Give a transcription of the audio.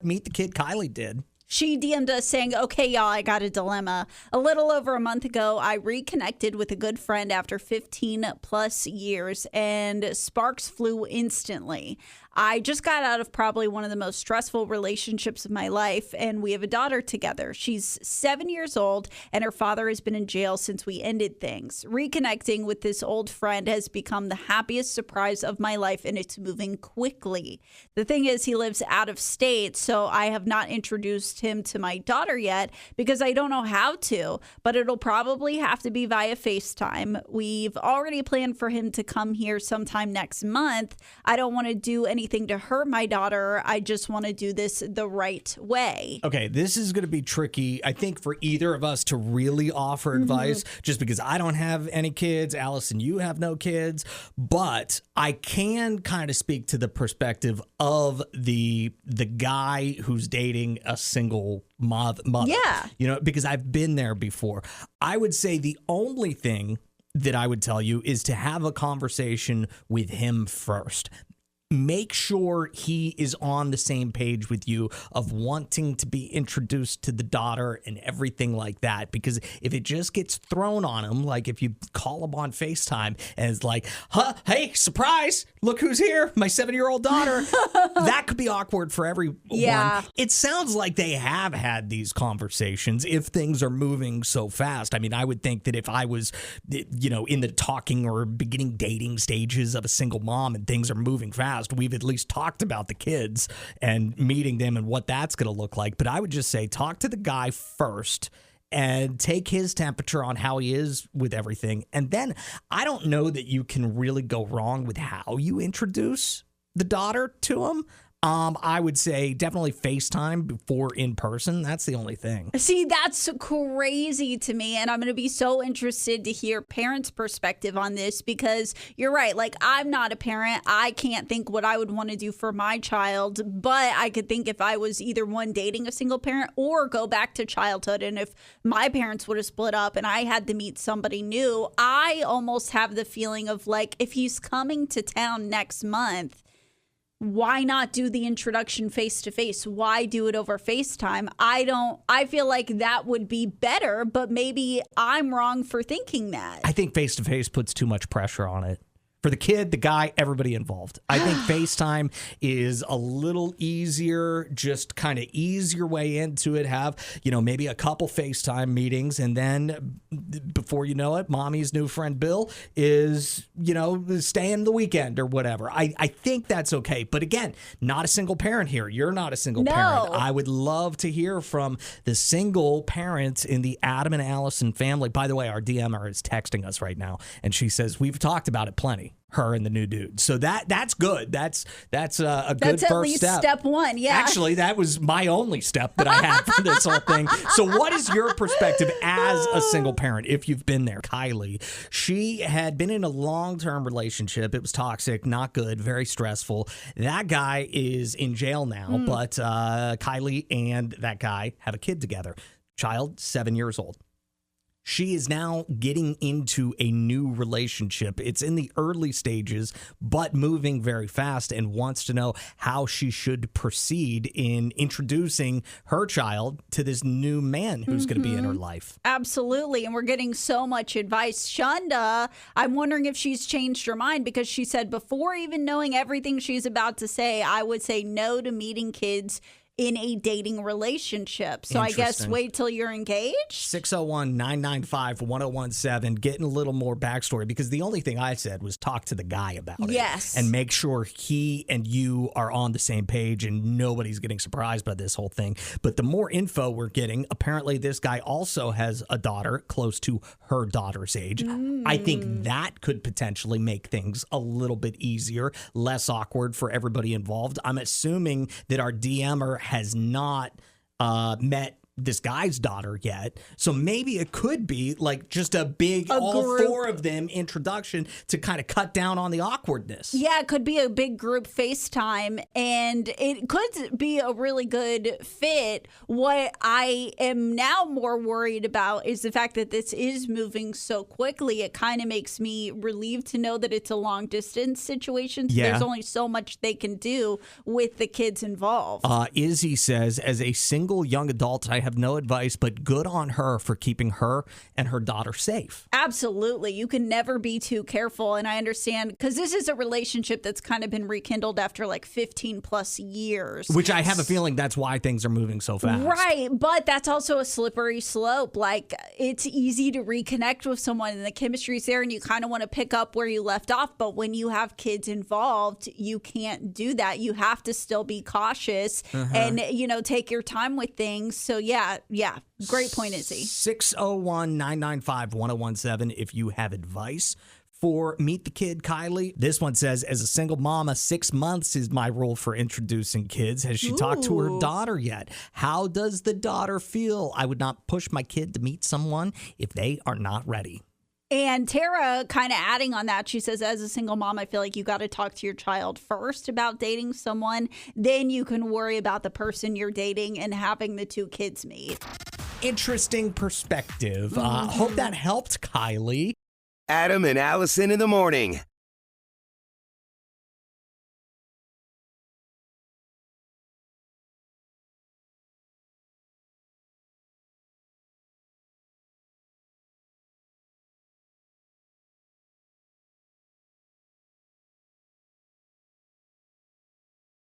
Meet the Kid Kylie did. She DM'd us saying, okay, y'all, I got a dilemma. A little over a month ago, I reconnected with a good friend after 15 plus years, and sparks flew instantly. I just got out of probably one of the most stressful relationships of my life, and we have a daughter together. She's 7 years old, and her father has been in jail since we ended things. Reconnecting with this old friend has become the happiest surprise of my life, and it's moving quickly. The thing is, he lives out of state, so I have not introduced him to my daughter yet because I don't know how to, but it'll probably have to be via FaceTime. We've already planned for him to come here sometime next month. I don't want to do anything to hurt my daughter. I just want to do this the right way. Okay, this is going to be tricky, I think, for either of us to really offer advice, just because I don't have any kids. Allison, you have no kids. But I can kind of speak to the perspective of the guy who's dating a single mother. Yeah. You know, because I've been there before. I would say the only thing that I would tell you is to have a conversation with him first. Make sure he is on the same page with you of wanting to be introduced to the daughter and everything like that. Because if it just gets thrown on him, like if you call him on FaceTime and it's like, hey, surprise, look who's here, my 7-year-old daughter, that could be awkward for everyone. Yeah. It sounds like they have had these conversations if things are moving so fast. I mean, I would think that if I was, in the talking or beginning dating stages of a single mom and things are moving fast, we've at least talked about the kids and meeting them and what that's going to look like. But I would just say talk to the guy first and take his temperature on how he is with everything. And then I don't know that you can really go wrong with how you introduce the daughter to him. I would say definitely FaceTime before in person. That's the only thing. See, that's crazy to me. And I'm going to be so interested to hear parents' perspective on this because you're right. Like, I'm not a parent. I can't think what I would want to do for my child. But I could think if I was either one dating a single parent or go back to childhood. And if my parents would have split up and I had to meet somebody new, I almost have the feeling of like, if he's coming to town next month, why not do the introduction face to face? Why do it over FaceTime? I feel like that would be better, but maybe I'm wrong for thinking that. I think face to face puts too much pressure on it. For the kid, the guy, everybody involved. I think FaceTime is a little easier, just kind of ease your way into it. Have, maybe a couple FaceTime meetings. And then before you know it, mommy's new friend Bill is, staying the weekend or whatever. I think that's okay. But again, not a single parent here. You're not a single parent. I would love to hear from the single parents in the Adam and Allison family. By the way, our DMer is texting us right now. And she says, we've talked about it plenty. Her and the new dude. So that's good. That's a good first step. That's at least step one, yeah. Actually, that was my only step that I had for this whole thing. So what is your perspective as a single parent, if you've been there? Kylie, she had been in a long-term relationship. It was toxic, not good, very stressful. That guy is in jail now, but Kylie and that guy have a kid together. Child, 7 years old. She is now getting into a new relationship. It's in the early stages, but moving very fast, and wants to know how she should proceed in introducing her child to this new man who's going to be in her life. Absolutely. And we're getting so much advice. Shonda, I'm wondering if she's changed her mind because she said before even knowing everything she's about to say, I would say no to meeting kids in a dating relationship. So I guess wait till you're engaged? 601-995-1017. Getting a little more backstory because the only thing I said was talk to the guy about it. Yes. And make sure he and you are on the same page and nobody's getting surprised by this whole thing. But the more info we're getting, apparently this guy also has a daughter close to her daughter's age. I think that could potentially make things a little bit easier, less awkward for everybody involved. I'm assuming that our DMer has not met this guy's daughter yet. So maybe it could be like just a big all group. 4 of them introduction to kind of cut down on the awkwardness. Yeah, it could be a big group FaceTime, and it could be a really good fit. What I am now more worried about is the fact that this is moving so quickly. It kind of makes me relieved to know that it's a long distance situation. So there's only so much they can do with the kids involved. Izzy says, as a single young adult, I have no advice, but good on her for keeping her and her daughter safe. Absolutely. You can never be too careful. And I understand because this is a relationship that's kind of been rekindled after like 15 plus years. Which I have a feeling that's why things are moving so fast. Right. But that's also a slippery slope. Like, it's easy to reconnect with someone and the chemistry's there and you kind of want to pick up where you left off. But when you have kids involved, you can't do that. You have to still be cautious and, take your time with things. So, yeah. Great point, Izzy. 601-995-1017 if you have advice for Meet the Kid, Kylie. This one says, as a single mama, 6 months is my rule for introducing kids. Has she talked to her daughter yet? How does the daughter feel? I would not push my kid to meet someone if they are not ready. And Tara kind of adding on that, she says, as a single mom, I feel like you got to talk to your child first about dating someone. Then you can worry about the person you're dating and having the 2 kids meet. Interesting perspective. Hope that helped, Kylie. Adam and Allison in the morning.